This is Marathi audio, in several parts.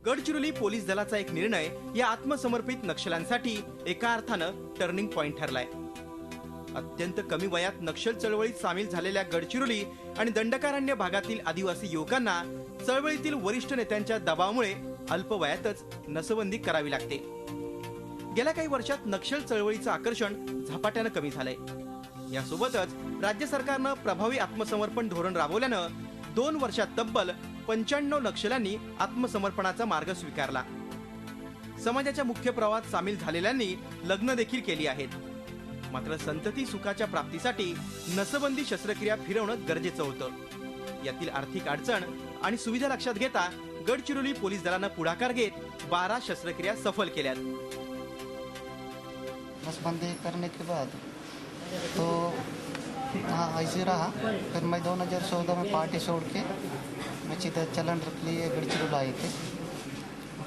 गडचिरोली पोलीस दलाचा एक निर्णय या आत्मसमर्पित नक्षल्यांसाठी एका अर्थानं टर्निंग पॉइंट ठरलाय। अत्यंत कमी वयात नक्षल चळवळीत सामील झालेल्या गडचिरोली आणि दंडकारण्य भागातील आदिवासी युवकांना चळवळीतील वरिष्ठ नेत्यांच्या दबावामुळे अल्प वयातच नसबंदी करावी लागते। गेल्या काही वर्षात नक्षल चळवळीचं आकर्षण झपाट्यानं कमी झालंय। यासोबतच राज्य सरकारनं प्रभावी आत्मसमर्पण धोरण राबवल्यानं 2 वर्षात तब्बल 95 नक्षल्यांनी आत्मसमर्पणाचा मार्ग स्वीकारला। समाजाच्या मुख्य प्रवाहात सामील झालेल्यांनी लग्न देखील केली आहेत। मात्र संतती सुखाच्या प्राप्तीसाठी नसबंदी शस्त्रक्रिया फिरवणं गरजेचं होतं। यातील आर्थिक अडचण आणि सुविधा लक्षात घेता गडचिरोली पोलीस दलानं पुढाकार घेत 12 शस्त्रक्रिया सफल केल्यात। नसबंदी करने के बाद तो हाँ ऐसे रहा। फिर मैं 2014 में पार्टी छोड़ के मैं सीधा चलन रख लिए गडचिरोली आए थे।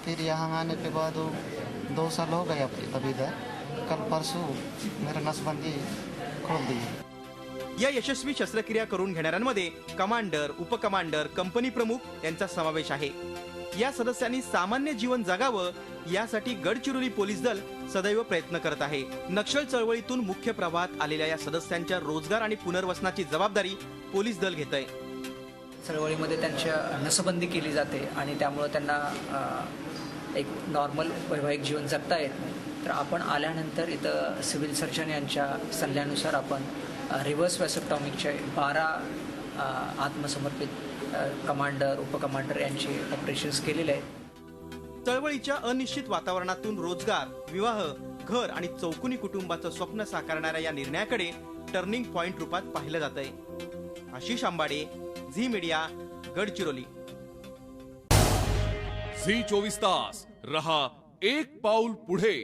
फिर यहाँ आने के बाद 2 साल हो गए अभी इधर। कल परसों मेरा नसबंदी खोल दी। या यशस्वी शस्त्रक्रिया करून घेणाऱ्यांमध्ये कमांडर, उपकमांडर, कंपनी प्रमुख यांचा समावेश आहे। या सदस्यांनी सामान्य जीवन जगावं यासाठी गडचिरोली पोलीस दल सदैव प्रयत्न करत आहे। नक्षल चळवळीतून मुख्य प्रवाहात आलेल्या या सदस्यांच्या रोजगार आणि पुनर्वसनाची जबाबदारी पोलीस दल घेत आहे। चळवळीमध्ये त्यांच्या नसबंदी केली जाते आणि त्यामुळे त्यांना एक नॉर्मल वैवाहिक जीवन जगता येत नाही। तर आपण आल्यानंतर इथं सिव्हिल सर्जन यांच्या सल्ल्यानुसार आपण रिव्हर्स वॅसेक्टॉमीचे 12 आत्मसमर्पित कमांडर, उपकमांडर यांचे ऑपरेशन्स केलेले आहेत। चळवळीच्या अनिश्चित वातावरणातून रोजगार, विवाह, घर आणि चौकोनी कुटुंबाचं स्वप्न साकारणाऱ्या या निर्णयाकडे टर्निंग पॉइंट रूपात पाहिलं जातंय। Ashish Ambade, Zee Media, Gadchiroli. Zee 24 तास रहा एक पाऊल पुढे।